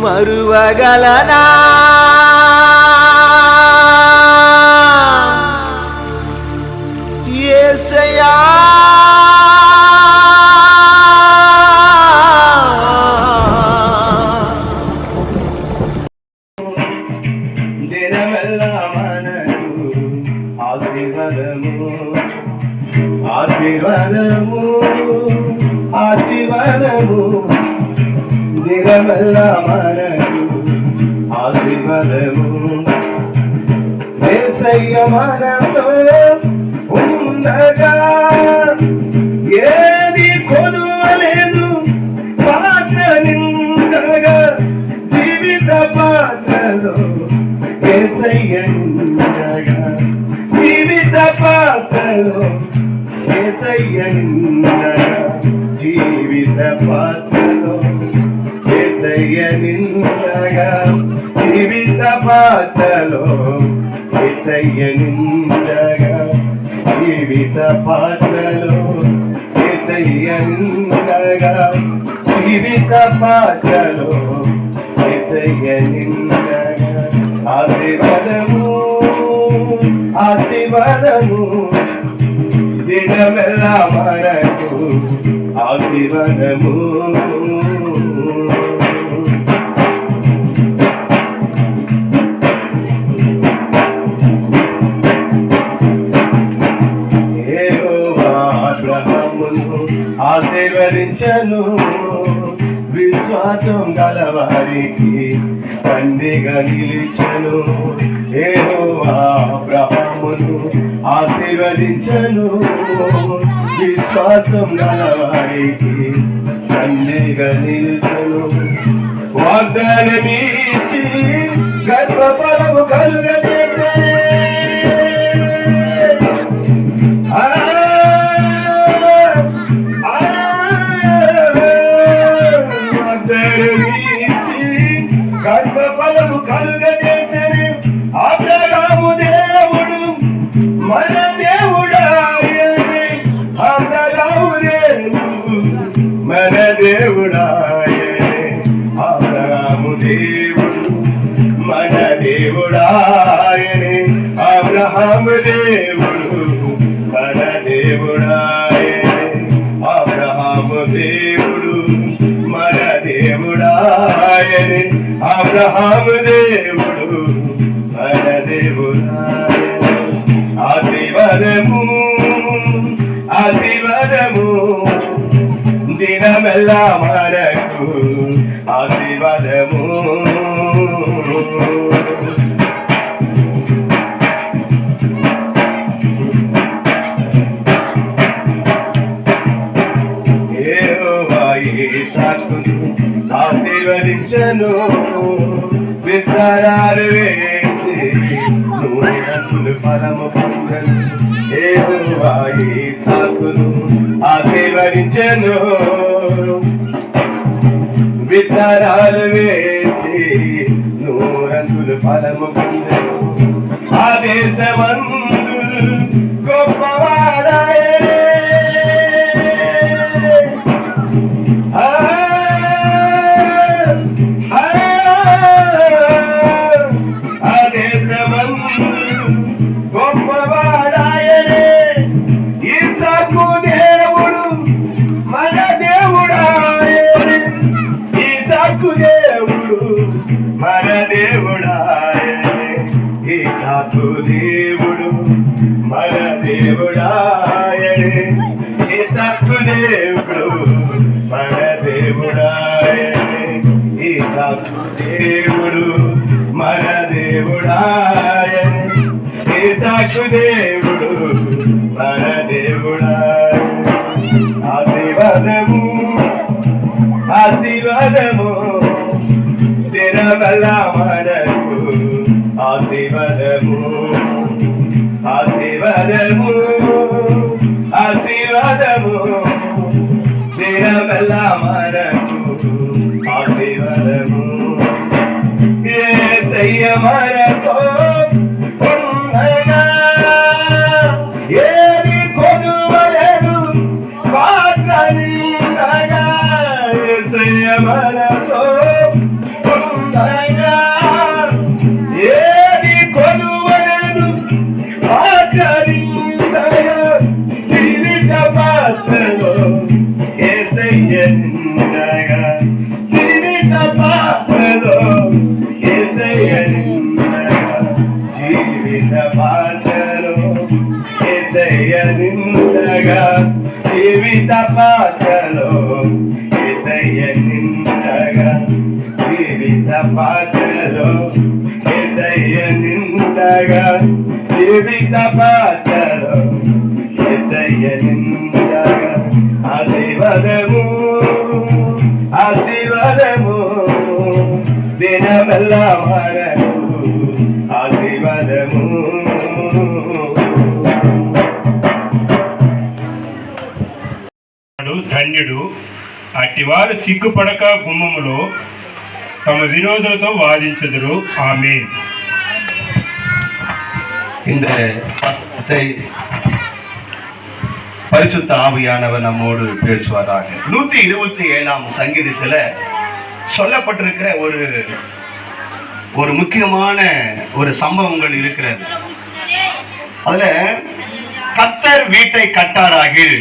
మరువగలనా యేసయ్యా దినమెల్లా మనకు ఆశీర్వాదము ఆశీర్వాదము ఆశీర్వాదము దినమెల్లా మనకు ఆశీర్వాదము యేసయ్య మనతో ఉండగా ఏది కొలువలేదు పాత్ర నిండగా జీవిత పాత్రలో యేసయ్య ఉండగా జీవిత పాత్రలో యేసయ్య ఉండగా జీవిత పాత్రలో యేసయ్య నిండగా జీవిత పాత్రలో యేసయ్య నిండగా జీవిత పాత్రలో యేసయ్య నిండగా జీవిత పాత్రలో యేసయ్య నిండగా ఆశీర్వాదము ఆశీర్వాదము దినమెల్లా మనకు ఆశీర్వాదము ఆశీర్వదించను విశ్వాసం గలవారికి తండ్రిగా నిలిచను యెహోవా అబ్రహామును ఆశీర్వదించను విశ్వాసం గలవారికి తండ్రిగా నిలిచను వాగ్దానమిచ్చి గర్భఫలము కలుగజేసే గర్భఫలము కలుగజేసెను అబ్రహాము దేవుడు మన దేవుడాయనే అబ్రహాము దేవుడు మన దేవుడాయనే అబ్రహాము దేవుడు మన దేవుడాయనే అబ్రహాము దేవుడు మన దేవుడాయనే అబ్రహాము దేవుడు మన దేవుడాయనే అబ్రహాము దేవుడు మన దేవుడాయనే ఆశీర్వాదము ఆశీర్వాదము దినమెల్లా మనకు ఆశీర్వాదము ఆశీర్వదించను విత్తనాలు వేసి నూనె ఫలము పొందను యెహోవా ఇస్సాకును ఆశీర్వదించను విత్తనాలు వేసి నూరంతులు ఫలము పొందను ఆ దేశమందు గొప్పవాడాయనే గొప్పవాడాయనే ఇస్సాకు దేవుడు మన దేవుడాయనే ఇస్సాకు దేవుడు మన దేవుడాయనే ఇస్సాకు దేవుడు మన దేవుడాయనే ఇస్సాకు దేవుడు మన దేవుడాయనే ఇస్సాకు దేవుడు మన దేవుడాయనే ఇస్సాకు దేవుడు మన దేవుడాయనే ఆశీర్వాదము ఆశీర్వాదము దినమెల్లా మనకు ఆశీర్వాదము ఆశీర్వాదము ఆశీర్వాదము దినమెల్లా మనకు ఆశీర్వాదము యేసయ్య మనతో ఉండగా ఏది కొదువలేదు పాత్ర నిండగా యేసయ్య మనతో జీవిత పాటలో యేసయ్య నిండగా జీవిత పాటలో యేసయ్య నిండగా జీవిత పాటలో యేసయ్య నిండగా ఆశీర్వాదము ఆశీర్వాదము దినమెల్ల వరకు ఆశీర్వాదము ధన్యుడు అట్టివారు సిగ్గుపడక గుమ్మములో తమ వినోదులతో వాదించదురు. ఆమేన్. இந்த வசனத்தை பரிசுத்த ஆவியானவர் நம்மோடு பேசுவாராக. 127ஆம் சங்கீதத்துல சொல்லப்பட்டிருக்கிற ஒரு முக்கியமான ஒரு சம்பவங்கள் இருக்கிறது. அதுல கர்த்தர் வீட்டை கட்டாராகில்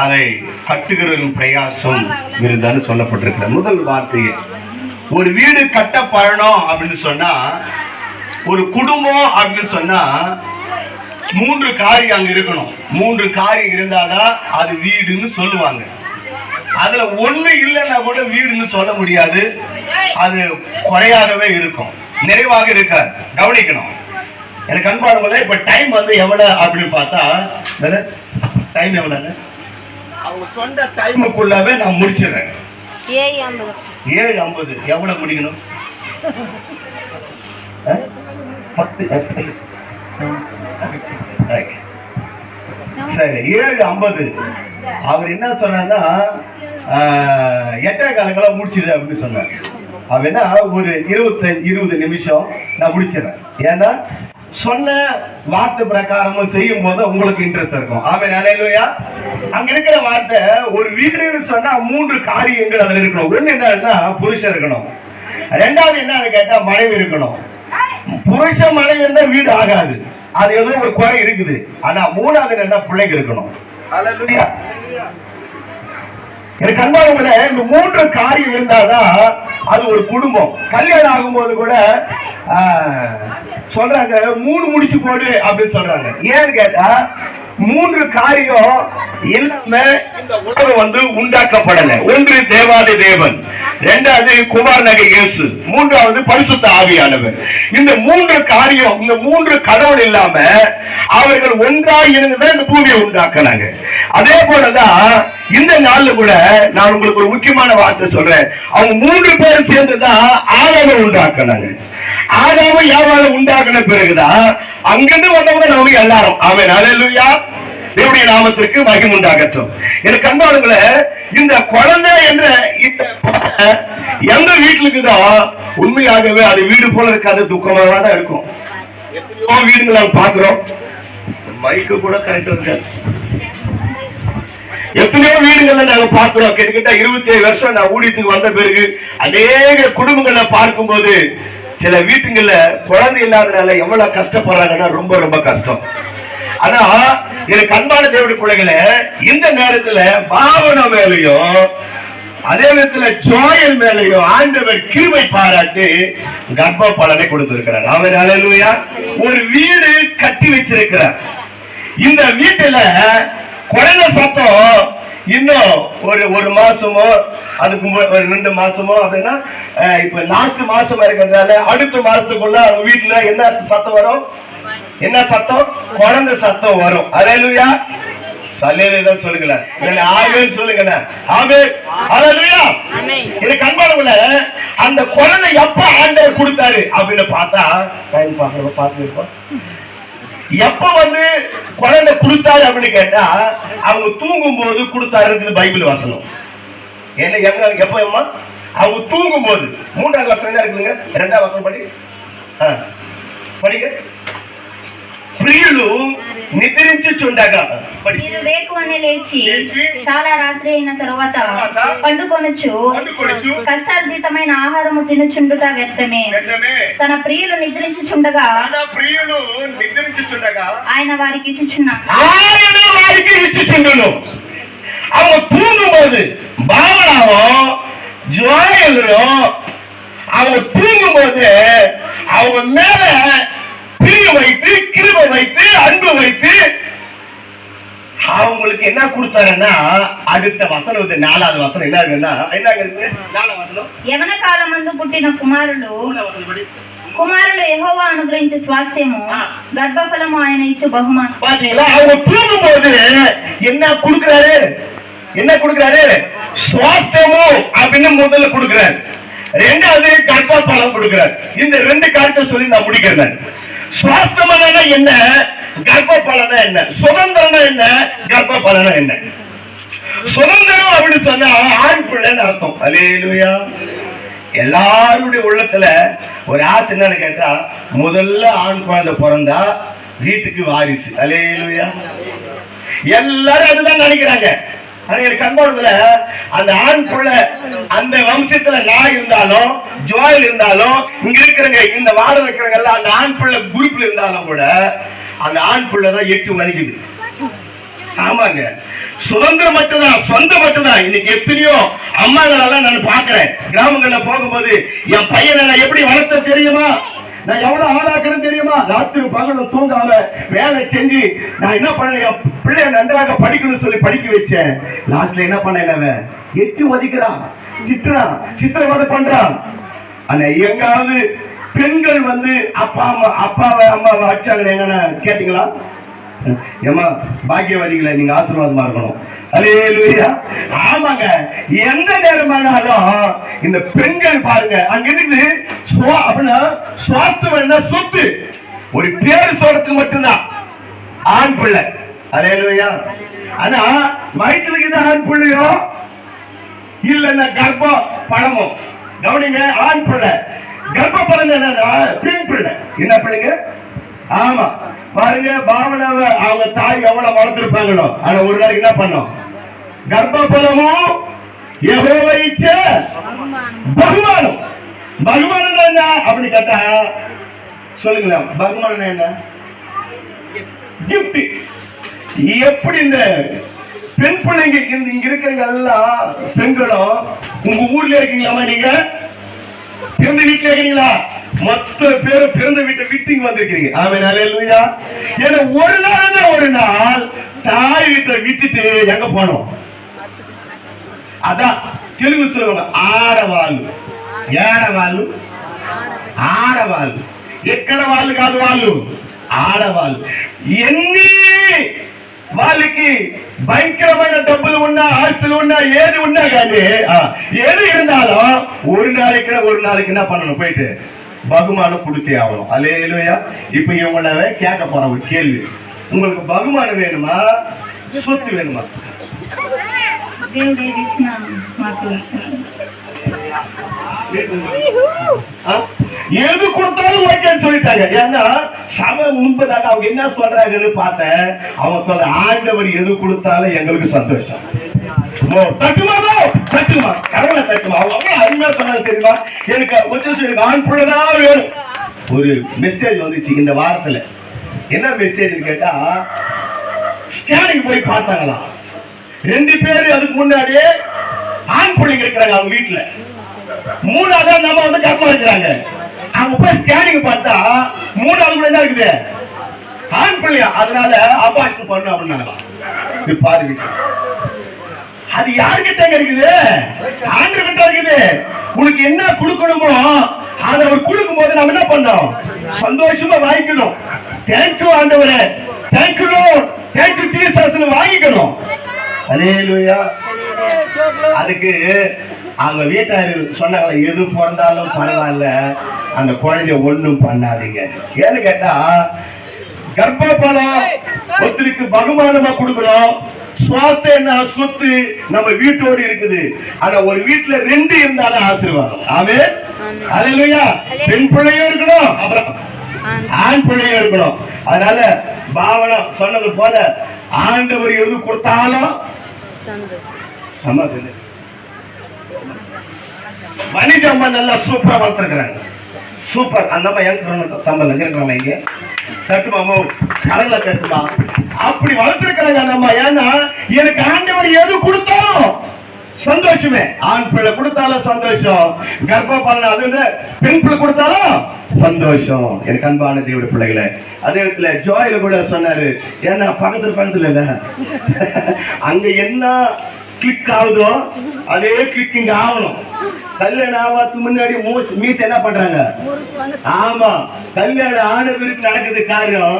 அதை கட்டுகிறவரின் பிரயாசம் விருதான்னு சொல்லப்பட்டிருக்கிற முதல் வார்த்தையே. ஒரு வீடு கட்டப்படணும் அப்படின்னு சொன்னா, ஒரு குடும்பம் அப்படின்னு சொன்னா 3 காரியம் அங்க இருக்கணும். 3 காரியம் இருந்தாதான் அது வீடுன்னு சொல்லுவாங்க. அதுல ஒண்ணு இல்லைன்னா கூட வீடுன்னு சொல்ல முடியாது. அது குறையாகவே இருக்கும், நிறைவாக இருக்காது. கவனிக்கணும். எனக்கு அன்பானவங்களே, இப்ப டைம் வந்து எவ்வளவு அப்படின்னு பார்த்தா, டைம் எவ்வளவு அவங்க சொந்த டைமுக்குள்ளவே நான் முடிச்சிடுறேன். 7:50. எவ்வளவு முடிக்கணும்? 10. சரி, 7:50. அவர் என்ன சொன்னார்னா 8:15 முடிச்சிடு அப்படின்னு சொன்னார். அப்படின்னா ஒரு 20 நிமிஷம் நான் முடிச்சிடறேன். ஏன்னா சொன்ன வார்த்தை பிரகாரமும் செய்யும் போது உங்களுக்கு இன்ட்ரெஸ்ட் இருக்கும். ஆமென். அல்லேலூயா. அங்க இருக்கிற வார்த்தை, ஒரு வீடுன்னு சொன்னா 3 காரியங்கள் அதுல இருக்கணும். ஒண்ணு என்னன்னா புருஷன் இருக்கணும். ரெண்டாவது என்னன்னு கேட்டா மனைவி இருக்கணும். புருஷன் மனைவி இருந்தா வீடு ஆகாது, அது ஏதோ ஒரு குறை இருக்குது. ஆனா மூணாவது என்ன, பிள்ளைங்க இருக்கணும். அல்லேலூயா. எனக்கு அன்பானவங்களே, இந்த 3 காரியம் இருந்தாதான் அது ஒரு குடும்பம். கல்யாணம் ஆகும்போது கூட சொல்றாங்க 3 முடிச்சு போடு அப்படின்னு சொல்றாங்க. ஏன்னு கேட்டா 3 காரியம் இல்லாம இந்த உலகம் வந்து உண்டாக்கப்படல. ஒன்று தேவாதி தேவன், இரண்டாவது குமாரனாகிய இயேசு, மூன்றாவது பரிசுத்த ஆவியானவர். இந்த 3 காரியம், இந்த 3 கடவுள் இல்லாம அவர்கள் ஒன்றாய் இருந்துதான் இந்த பூமியை உண்டாக்குனாங்க. அதே போலதான் இந்த நாள்ல கூட நான் உங்களுக்கு ஒரு முக்கியமான வார்த்தை சொல்றேன். அவங்க 3 பேரும் சேர்ந்துதான் ஆதாமை உண்டாக்குனாங்க. ஆதாமை யாவால உண்டாக்குன பிறகுதான் அங்கிருந்து வந்தவங்க நமக்கு எல்லாரும். ஆமென். அல்லேலூயா. தேவனுடைய நாமத்திற்கு மகிமை உண்டாகட்டும். எனக்கு அன்பானவர்களே, இந்த குழந்தை என்ற எந்த வீட்டுக்குதோ உண்மையாகவே அது வீடு போல இருக்காது, துக்கமாக தான் இருக்கும். எத்தனையோ வீடுகள் நாங்கள் பார்க்கிறோம், மைக்கு கூட கரெக்டா இருக்காது. எத்தனையோ வீடுகள்ல நாங்க பார்க்கிறோம். கிட்டத்தட்ட 27 வருஷம் நான் ஊழியத்துக்கு வந்த பிறகு அநேக குடும்பங்களை பார்க்கும் போது சில வீட்டுங்கள்ல குழந்தை இல்லாதனால எவ்வளவு கஷ்டப்படுறாங்கன்னா ரொம்ப ரொம்ப கஷ்டம். ஆனா எனக்கு அன்பான தேவனுடைய பிள்ளைகளே, இந்த நேரத்துல பாவனா மேலையும் அதே நேரத்துல ஜோயல் மேலையும் ஆண்டவர் கிருபை பாராட்டி கர்ப்ப பலனை கொடுத்திருக்கிறார். ஆமென். அல்லேலூயா. ஒரு வீடு கட்டி வச்சிருக்கிறார். இந்த வீட்டுல குழந்தை சத்தம் இன்னும் ஒரு மாசமோ அதுக்கு ஒரு 2 மாசமோ அப்படின்னா, இப்ப லாஸ்ட் மாசம் இருக்கிறதுனால அடுத்த மாசத்துக்குள்ள அவங்க வீட்டுல என்ன சத்தம் வரும்? என்ன சத்தம்? குழந்தை சத்தம் வரும். அல்லேலூயா. சல்லேலூயா சொல்லுங்களேன். ஆமென் சொல்லுங்களேன். ஆமென். அல்லேலூயா. எனக்கு அன்பானவங்களே, அந்த குழந்தை எப்ப ஆண்டவர் கொடுத்தாரு அப்படின்னு பார்த்தா, டைம் பார்த்துருப்போம். எப்ப வந்து குழந்தை கொடுத்தாரு அப்படின்னு கேட்டா, அவங்க தூங்கும் போது கொடுத்தாரு பைபிள் வசனம். என்ன எப்ப அவங்க தூங்கும் போது. 3வது வசனம் என்ன இருக்குதுங்க? 2வது வசனம் படிக்க. ప్రియులు నిద్రించుచుండగా మీరు వేకువనే లేచి చాలా రాత్రి అయిన తరువాత పండుకొనొచ్చు కష్టార్జితమైన ఆహారము తినుచుండుట వ్యర్థమే. తన ప్రియులు నిద్రించుచుండగా ఆయన వారికి ఇచ్చుచున్నాడు. அவங்க தூங்கும்போது பாவனாவோ ஜோயலோ அவங்க தூங்கும்போது அவங்க மேல பிரிய வைத்து கிருபை வைத்து அன்பு வைத்து அவங்களுக்கு என்ன கொடுத்தாருன்னா அடுத்த வசனம் 4வது வசனம் என்ன இருக்குன்னா என்ன இருக்கு 4வது வசனம் యవన కాలమందు పుట్టిన కుమారులు 3వ వచనం படி కుమారులు యెహోవా అనుగ్రహించు స్వాస్థ్యము గర్భఫలము ఆయన ఇచ్చు బహుమానం. பாத்தீங்களா அவங்க தூங்கும்போது என்ன கொடுக்கிறாரு சுவாஸ்தமும் அப்படின்னு முதல்ல கொடுக்கிறாரு, 2வது கர்ப்பபலம் கொடுக்கிறார். இந்த 2 காரியத்தை சொல்லி நான் முடிக்கிறேன். சுவாஸ்தமான என்ன, கர்ப்பபலனா என்ன, சுதந்திரம்னா என்ன, கர்ப்பபலனா என்ன. சுதந்திரம் அப்படின்னு சொன்னா ஆண் பிள்ளைன்னு அர்த்தம். அல்லேலூயா. எல்லாருடைய உள்ளத்துல ஒரு ஆசை என்னன்னு கேட்டா முதல்ல ஆண் குழந்தை பிறந்தா வீட்டுக்கு வாரிசு. அல்லேலூயா. எல்லாரும் அதுதான் நினைக்கிறாங்க. கண்பாடுல அந்த ஆண் புள்ள அந்த வம்சத்துல நான் இருந்தாலும் ஜோயல் இருந்தாலும் இங்க இருக்கிறவங்க இந்த வாட இருக்கிறவங்க அந்த ஆண் புள்ள குரூப்ல இருந்தாலும் கூட அந்த ஆண் புள்ளதான் 8 வலிக்குது. ஆமாங்க, சுதந்திரம் மட்டும்தான், சொந்த மட்டும்தான். இன்னைக்கு எத்தனையோ அம்மாங்களெல்லாம் நான் பாக்குறேன். கிராமங்கள்ல போகும்போது என் பையனை நான் எப்படி வளர்த்த தெரியுமா, நான் எவ்வளவு ஆளாக்குறேன்னு தெரியுமா, ராத்திரி பகலும் தூங்காம வேலை செஞ்சு நான் என்ன பண்ணேன், பிள்ளைய நன்றாக படிக்கணும்னு சொல்லி படிக்க வச்சேன். லாஸ்ட்ல என்ன பண்ண 8 ஒதுக்கிறான், திட்டுறான், சித்திரவதை பண்றான். ஆனா எங்காவது பெண்கள் அப்பாவை அம்மாவை அடிச்சாங்க எங்கன்னா கேட்டீங்களா? ஏமா பாக்கியவாதிகளை நீங்க ஆசீர்வாதமா இருக்கணும். அல்லேலூயா. ஆமாங்க, எந்த நேரமானாலும் இந்த பெண்கள் பாருங்க அங்க இருந்து அப்படின்னா சுவார்த்தம் என்ன, சொத்து ஒரு பேரு சொல்றதுக்கு மட்டும்தான் ஆண் பிள்ளை. அல்லேலூயா. ஆனா வயிற்றுல இருக்குது ஆண் பிள்ளையோ இல்லன்னா கர்ப்பம் பழமோ. கவனிங்க, ஆண் பிள்ளை கர்ப்ப பழம் என்னன்னா பெண் பிள்ளை. என்ன பிள்ளைங்க? ஆமா பாருங்க, பாவனாவை அவங்க தாய் எவ்வளவு வளர்த்திருப்பாங்களோ. ஆனா ஒரு நாளைக்கு என்ன பண்ணோம், கர்ப்பபலமும் யெகோவா இச்ச பகுமானம். பகுமானம் என்ன அப்படி கேட்டா சொல்லுங்களேன், பகுமானம் என்ன? கிஃப்ட். எப்படி இந்த பெண் பிள்ளைங்க இங்க இருக்கிறவங்க எல்லாம் பெண்களும் உங்க ஊர்ல இருக்கீங்களாமா, நீங்க பிறந்த வீட்டுல இருக்கீங்களா? மொத்த பேரும் பிறந்த வீட்டை விட்டு இங்க வந்திருக்கீங்க. ஆமென். அல்லேலூயா. ஏன்னா ஒரு நாள் தாய் வீட்டை விட்டுட்டு எங்க போனோம்? அதான் தெலுங்கு சொல்லுவாங்க ఆడవాళ్ళు. ఏడవాళ్ళు? ఆడవాళ్ళు. ఎక్కడ వాళ్ళు కాదు, వాళ్ళు ఆడవాళ్ళు. ఎన్ని వాళ్ళకి భయంకరమైన డబ్బులు ఉన్నా, ఆస్తులు ఉన్నా, ఏది ఉన్నా కానీ ఏది இருந்தாலும் ஒரு நாளைக்கு என்ன பண்ணணும், போயிட்டு பகுமானம் கொடுத்தே ஆகணும். அல்லேலூயா. இப்ப இவங்களவே கேட்க போற ஒரு கேள்வி, உங்களுக்கு பகுமானம் வேணுமா, சொத்து வேணுமா? எது கொடுத்தாலும் ஓகேன்னு சொல்லிட்டாங்க. ஏன்னா சபை முன்பதாக அவங்க என்ன சொல்றாங்கன்னு பார்த்தேன். அவங்க சொல்ற ஆண்டவர் எது கொடுத்தாலும் எங்களுக்கு சந்தோஷம். தட்டுமா கடவுளை தட்டுமா. அவங்க அவ்வளவு அருமையா சொன்னாங்க தெரியுமா. எனக்கு கொஞ்சம் ஆண் பிள்ளைதான் வேணும். ஒரு மெசேஜ் வந்துச்சு இந்த வாரத்துல. என்ன மெசேஜ் கேட்டா, ஸ்கேனிங் போய் பார்த்தாங்களாம். 2 பேரு அதுக்கு முன்னாடியே ஆண் பிள்ளைங்க இருக்கிறாங்க அவங்க வீட்டுல. 3வது நம்ம கர்ப்பம் இருக்கிறாங்க. அவங்க போய் ஸ்கேனிங் பார்த்தா 3வது கூட என்ன இருக்குது, ஆண் பிள்ளையா. அதனால அபார்ஷன் பண்ணு அப்படின்னாங்களாம். இது பாரு விஷயம். அது யாருக்கிட்ட இருக்குது, ஆண்டவர்கிட்ட இருக்குது. உனக்கு என்ன கொடுக்கணுமோ அதை அவர் கொடுக்கும் போது நம்ம என்ன பண்ணோம், சந்தோஷமா வாங்கிக்கணும். தேங்க்யூ ஆண்டவரே, தேங்க்யூ லார்ட், தேங்க்யூ ஜீசஸ்னு வாங்கிக்கணும். அல்லேலூயா. அதுக்கு அவங்க வீட்டாரு சொன்னாங்களா, எது பிறந்தாலும் பரவாயில்ல, அந்த குழந்தைய ஒண்ணும் பண்ணாதீங்க. ஏன்னு கேட்டா கர்ப்பபலம் ஒருத்தருக்கு பகுமானமா கொடுக்கணும். சுவாஸ்தம் சொத்து நம்ம வீட்டோடு இருக்குது. ஆனா ஒரு வீட்டுல 2 இருந்தாலும் ஆசீர்வாதம். ஆமென். அல்லேலூயா. பெண் பிள்ளையும் இருக்கணும், அப்புறம் ஆண் பிள்ளையும் இருக்கணும். அதனால பாவனா சொன்னது போல ஆண்டவர் எது கொடுத்தாலும் வணிக அம்மா நல்லா சூப்பரா வளர்த்துருக்கிறாங்க. சூப்பர். அந்த அம்மா எங்க தமிழ் இருக்கிறாங்க, இங்க தட்டுமாமோ கடலை தட்டுமா அப்படி வளர்த்திருக்கிறாங்க அந்த அம்மா. ஏன்னா எனக்கு ஆண்டவர் எது கொடுத்தாலும் சந்தோஷமே. ஆண் பிள்ளை கொடுத்தாலும் சந்தோஷம், கர்ப்பபாலன் அது வந்து பெண் பிள்ளை கொடுத்தாலும் சந்தோஷம். எனக்கு அன்பான தேவனுடைய பிள்ளைகளை, அதே விதத்துல ஜோயில கூட சொன்னாரு, ஏன்னா பக்கத்துல இல்ல அங்க என்ன கிளிக் ஆகுதோ அதே கிளிக் இங்க ஆகணும். கல்யாணம் ஆகாதுக்கு முன்னாடி மீஸ் என்ன பண்றாங்க? ஆமா, கல்யாணம் ஆன பிறகு நடக்குது காரியம்.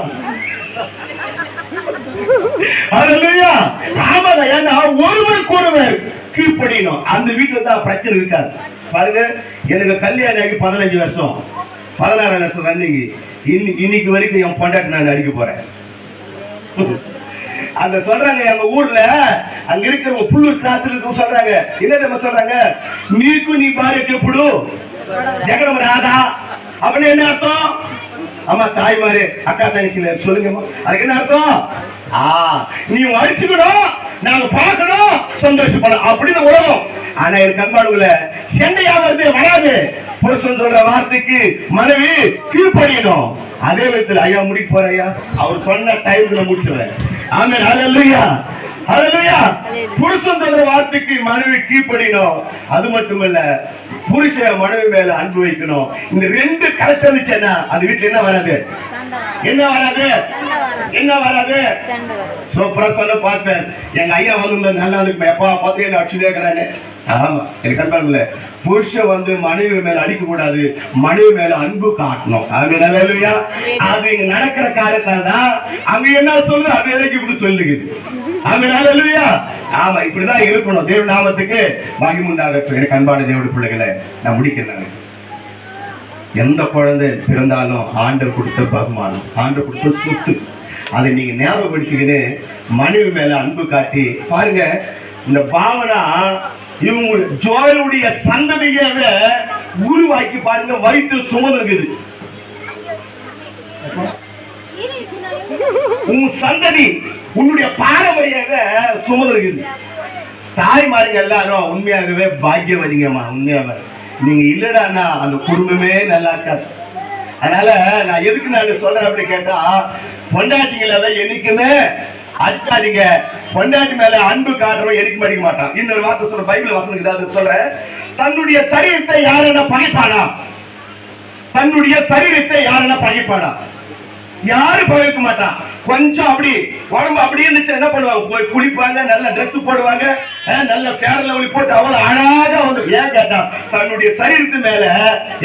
ஒருவர் கீழ்ப்படியணும். அந்த வீட்டுல தான் பிரச்சனை இருக்காது. பாருங்க, எனக்கு கல்யாணம் ஆகி 15 வருஷம், 16 வருஷம் ரன்னிங். இன்னைக்கு வரைக்கும் என் பொண்டாட்டி நான் அடிக்க போறேன். அந்த சொல்றாங்க எங்க ஊர்ல அங்க இருக்கிறவங்க புல்லூர் கிளாஸ் இருக்கு சொல்றாங்க, என்ன சொல்றாங்க, நீக்கும் நீ பாரு எப்படி ஜெகடம் ராதா அப்படின்னு என்ன அர்த்தம்? ஆமா, தாய்மாரு அக்கா தங்கச்சில சொல்லுங்கம்மா, அதுக்கு என்ன அர்த்தம்? நீ அடிச்சுக்கணும், நாங்க பார்க்கணும், சந்தோஷப்படும் அப்படின்னு உலகம். ஆனா எனக்கு அன்பானுல சண்டையா வருது வராது. புருஷன் சொல்ற வார்த்தைக்கு மனைவி கீழ்ப்படியணும். அதே விதத்துல ஐயா முடிக்க போற ஐயா, அவர் சொன்ன டைம்ல முடிச்சிடுறேன். ஆமென், ஹல்லேலூயா, ஹல்லேலூயா. புருஷன் சொல்ற வார்த்தைக்கு மனைவி கீழ்ப்படியணும். அது மட்டுமல்ல, புருஷன் மனைவி மேல அன்பு வைக்கணும். இந்த ரெண்டு கரெக்ட் இருந்துச்சுன்னா அந்த வீட்டுல என்ன வராது? என்ன வராது? என்ன வராது? சூப்பரா சொல்ல பாஸ்டர், எங்க ஐயா வந்து நல்லா இருக்கு, எப்பா பார்த்து என்ன அடிச்சுட்டே இருக்கிறானே. ஆமா, எனக்கு அன்பானுல புருஷன் வந்து மனைவி மேல அடிக்க கூடாது, மனைவி மேல அன்பு காட்டணும். ஹல்லேலூயா. அது இங்க நடக்கிற காரியத்தால் தான் அங்க என்ன சொல்லுது அது எனக்கு இப்படி சொல்லுது. ஹல்லேலூயா. ஆமா, இப்படிதான் இருக்கணும். தேவ நாமத்துக்கு மகிமை உண்டாகட்டும். எனக்கு அன்பான தேவனுடைய பிள்ளைகளை நான் முடிக்கிறேன். எந்த குழந்தை பிறந்தாலும் ஆண்டவர் கொடுத்த பகுமானம், ஆண்டவர் கொடுத்த சொத்து. அதை நீங்க ஞாபகப்படுத்திக்கின்னு மனைவி மேல அன்பு காட்டி பாருங்க. இந்த பாவனா இவங்க ஜோயலுடைய சந்ததியாவே உருவாக்கி பாருங்க, வயிற்று சுமந்துருக்குது. உன் சந்ததி உன்னுடைய பாரம்பரியாவே சுமந்துருக்குது. தாய்மாருங்க எல்லாரும் உண்மையாகவே பாக்கியவதிங்கம்மா. உண்மையாவே நீங்க இல்லடான்னா அந்த குடும்பமே நல்லா இருக்காது. அதனால நான் எதுக்கு நான் சொல்றேன் அப்படி கேட்டா, பொண்டாட்டிங்கள என்னைக்குமே அடிக்காதீங்க. பொண்டாட்டி மேல அன்பு காட்டுறவன் எனக்கு மடிக்க மாட்டான். இன்னொரு வார்த்தை சொல்ற, பைபிள் வசனம் ஏதாவது சொல்ற, தன்னுடைய சரீரத்தை யாருன்னா பகைப்பானா? தன்னுடைய சரீரத்தை யாருன்னா பகைப்பானா? யாரும் பகைக்க மாட்டான். கொஞ்சம் அப்படி உடம்பு அப்படி இருந்துச்சு என்ன பண்ணுவாங்க? போய் குளிப்பாங்க, நல்ல ட்ரெஸ் போடுவாங்க, நல்ல ஃபேர் லவ்லி போட்டு அவ்வளவு அழகா வந்து. ஏன் கேட்டா தன்னுடைய சரீரத்து மேல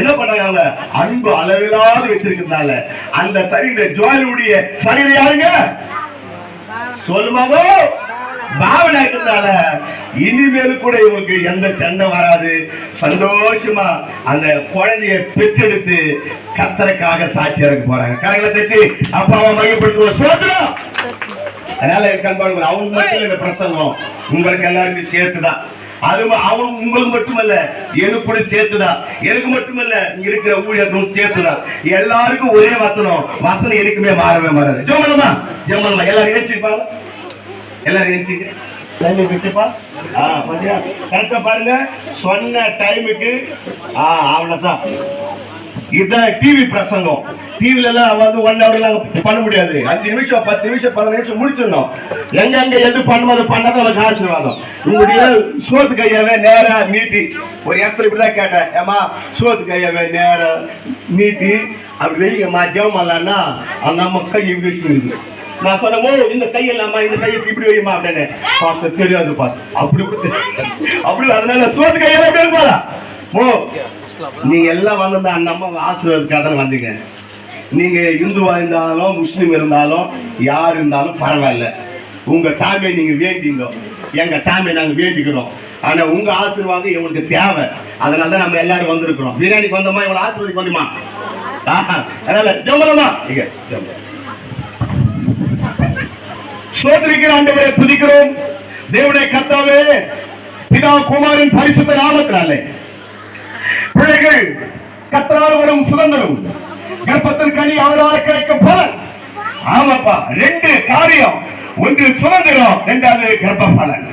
என்ன பண்றாங்க? அவங்க அன்பு அளவில்லாத வச்சிருக்கிறதுனால. அந்த சரீர ஜோயலுடைய சரீரம் யாருங்க சொல்லுமாவோ? பாவனை இருக்கிறதுனால இனிமேல் கூட இவங்களுக்கு எந்த சண்டை வராது. சந்தோஷமா அந்த குழந்தைய பெற்றெடுத்து கர்த்தருக்காக சாட்சி இறக்க போறாங்க. கரங்களை தட்டி அப்பாவை மையப்படுத்துவோம். சோதரம். அதனால கண்பாடுகள் அவங்க மட்டும் இந்த பிரசங்கம் உங்களுக்கு எல்லாருக்கும் சேர்த்துதான். அது அவன் உங்களுக்கு மட்டுமல்ல, எனக்கு கூட சேர்த்துதான். எனக்கு மட்டுமல்ல, இங்க இருக்கிற ஊழியர்களும் சேர்த்துதான். எல்லாருக்கும் ஒரே வசனம், வசனம் எனக்குமே மாறவே மாறாது. ஜெபமா ஜெபமா எல்லாரும் நினைச்சிருப்பாங்க, எல்லாரும் நினைச்சிங்க பாருங்க. சொன்ன டைமுக்கு அவ்வளவுதான். இதுதான் டிவி பிரசங்கம். டிவில எல்லாம் வந்து 1 hour பண்ண முடியாது. 5 நிமிஷம் 10 நிமிஷம் 15 நிமிஷம் முடிச்சிடணும். எங்க எது பண்ணுமோ அதை பண்ணாதான் நமக்கு ஆசீர்வாதம். உங்களுடைய சோத்து கையாவே நேரா நீட்டி ஒரு இடத்துல இப்படிதான் கேட்டேன், ஏமா சோத்து கையாவே நேரா நீட்டி அப்படி வைங்கம்மா ஜெபம் பண்ணலான்னா அந்த அம்மா கை இப்படி இருக்கு. நான் சொன்னமோ இந்த கையில்லாமா இந்த கையை இப்படி வையுமா அப்படின்னு பார்த்து தெரியாது பார்த்து அப்படி அப்படி. அதனால சோத்து கையால எப்படி இருப்பாரா? ஓ நீங்க எல்லாம் வந்திருந்தா அந்த அம்மா ஆசீர்வாதத்துக்காக வந்தீங்க. நீங்க இந்துவா இருந்தாலும் முஸ்லீம் இருந்தாலும் யார் இருந்தாலும் பரவாயில்ல. உங்க சாமியை நீங்க வேண்டிங்க, எங்க சாமியை நாங்க வேண்டிக்கிறோம். ஆனா உங்க ஆசீர்வாதம் இவங்களுக்கு தேவை. அதனாலதான் நம்ம எல்லாரும் வந்திருக்கிறோம். பிரியாணிக்கு வந்தோமா, இவங்களை ஆசீர்வாதிக்கு வந்தோமா? அதனால ஜெபமா இங்க சோதரிக்கிற ஆண்டவரை துதிக்கிறோம். தேவனுடைய கர்த்தாவே, பிதா குமாரின் பரிசுத்த நாமத்தினாலே பிள்ளைகள் கர்த்தரால் வரும் சுதந்திரம், கர்ப்பத்தின் கனி அவரால் கிடைக்கும் பலன். ஆமாப்பா, 2 காரியம். ஒன்று சுதந்திரம், 2வது கர்ப்ப பலன்.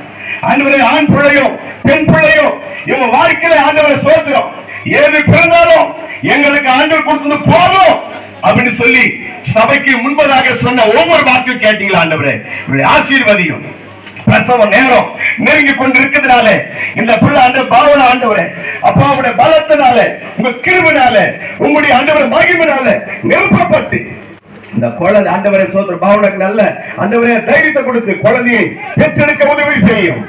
ஆண்டவரே, ஆண் பிள்ளையோ பெண் பிள்ளையோ இவங்க வாழ்க்கையில ஆண்டவரை சோதரம் ஏது பிறந்தாலும் எங்களுக்கு ஆண்டவர் கொடுத்தது போதும் அப்படின்னு சொல்லி சபைக்கு முன்பதாக சொன்ன ஒவ்வொரு வார்த்தையும் கேட்டீங்களா? ஆண்டவரே, ஆசீர்வதியும். பிரசவ நேரம் நெருங்கி கொண்டு இருக்கிறதுனால இந்த பிள்ளை அந்த பாவன ஆண்டவரே அப்பாவுடைய பலத்தினால உங்க கிருபையினால உங்களுடைய ஆண்டவர் மகிமையினால நிரப்பப்பட்டு இந்த குழந்தை ஆண்டவரே சோதர பாவனுக்கு நல்ல ஆண்டவரே தைரியத்தை கொடுத்து குழந்தையை பெற்றெடுக்க உதவி செய்யும்.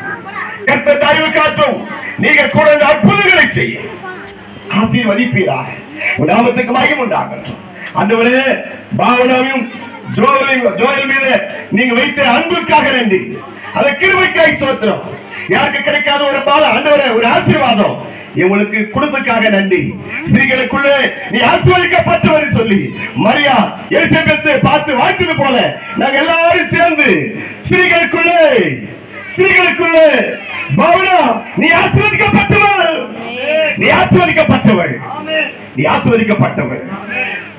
கர்த்தர் தயவு காட்டும். நீங்க குழந்தை அற்புதங்களை செய்யும். ஆசீர்வதிப்பீராக. உன் நாமத்துக்கு மகிமை உண்டாகட்டும். ஆண்டவரே பாவனாவையும் ஜோயல் மீது நீங்க வைத்த அன்புக்காக நன்றி. அதை கிருபைக்காய் ஸ்தோத்திரம். யாருக்கு கிடைக்காத ஒரு பால ஆண்டவரே ஒரு ஆசீர்வாதம் இவங்களுக்கு கொடுத்ததுக்காக நன்றி. ஸ்திரீகளுக்குள்ளே நீ ஆசீர்வதிக்கப்பட்டவர் சொல்லி மரியா எலிசபெத்தை பார்த்து வாழ்த்தது போல நாங்க எல்லாரும் சேர்ந்து ஸ்திரீகளுக்குள்ளே பவுனா நீ ஆசீர்வதிக்கப்பட்டவள், நீ ஆசீர்வதிக்கப்பட்டவள், நீ ஆசீர்வதிக்கப்பட்டவள்.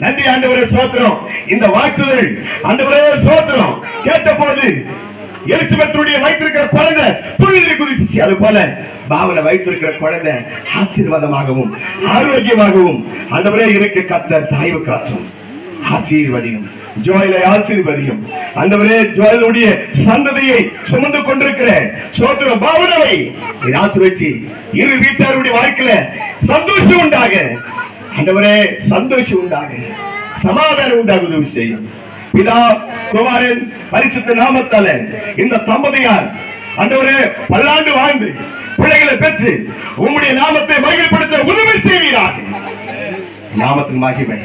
நன்றி ஆண்டவரே ஸ்தோத்திரம். இந்த வாழ்த்துதல் ஆண்டவரே ஸ்தோத்திரம் கேட்ட போது எலிசபெத்துடைய வைத்திருக்கிற குழந்தை துணிலை குறிச்சு, அது போல பாவனை வைத்திருக்கிற குழந்தை ஆசீர்வாதமாகவும் ஆரோக்கியமாகவும் ஆண்டவரே இருக்க கர்த்தர் தயவு காட்டும். ஆசீர்வதியும் ஜோயலை ஆசீர்வதியும். ஆண்டவரே ஜோயலுடைய சந்ததியை சுமந்து கொண்டிருக்கிற சோதரம் பாவனவை ஆசீர்வதிச்சு இரு வீட்டாருடைய வாழ்க்கையில சந்தோஷம் உண்டாக ஆண்டவரே சந்தோஷம் உண்டாக சமாதானம் உண்டாக உதவி செய்யும். பிதா குமாரன் பரிசுத்த நாமத்தால இந்த தம்பதியார் ஆண்டவரே பல்லாண்டு வாழ்ந்து பிள்ளைகளை பெற்று உம்முடைய நாமத்தை மகிமைப்படுத்த உதவி செய்வீராக. நாமத்தின் மகிமை.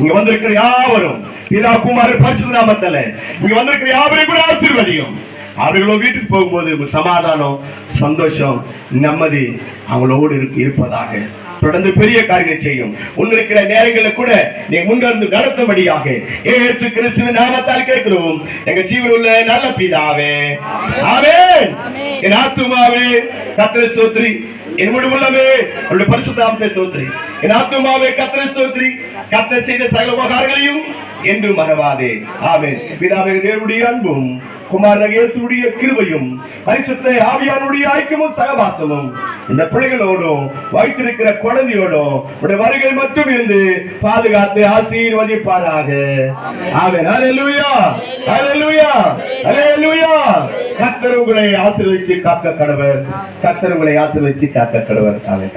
இங்க வந்திருக்கிற யாவரும் பிதா குமாரன் பரிசுத்த நாமத்தால இங்க வந்திருக்கிற யாவரையும் கூட ஆசீர்வதியும். அவர்களோ வீட்டுக்கு போகும்போது சமாதானம் சந்தோஷம் நிம்மதி அவங்களோடு இருப்பதாக தொடர்ந்து பெரிய காரியம் செய்யும். முன்னிருக்கிற நேரங்களில் கூட நீ முன்னிருந்து நடத்தும்படியாக இயேசு கிறிஸ்துவின் நாமத்தால் கேட்கிறோம் எங்க ஜீவனில் உள்ள நல்ல பிதாவே. ஆமென். என் ஆத்துமாவே கர்த்தரை ஸ்தோத்திரி, என் முழு உள்ளமே அவருடைய பரிசுத்த நாமத்தை ஸ்தோத்திரி. என் ஆத்துமாவே கர்த்தரை ஸ்தோத்திரி, கர்த்தர் செய்த சகல உபகாரங்களையும் என்று மறவாதே. ஆமென். பிதாவே தேவனுடைய அன்பும் குமாரன் இயேசுவுடைய கிருபையும் பரிசுத்த ஆவியானுடைய ஐக்கியமும் சகவாசமும் இந்த பிள்ளைகளோடும் வைத்திருக்கிற குழந்தையோடும் உடைய வருகை மட்டும் இருந்து பாதுகாத்து ஆசீர்வதிப்பாராக. ஆமென். ஹல்லேலூயா, ஹல்லேலூயா, ஹல்லேலூயா. கர்த்தர் உங்களை ஆசீர்வதித்து காக்க கடவர். கர்த்தர் உங்களை ஆசீர்வதித்து காக்க கடவர். ஆமென்.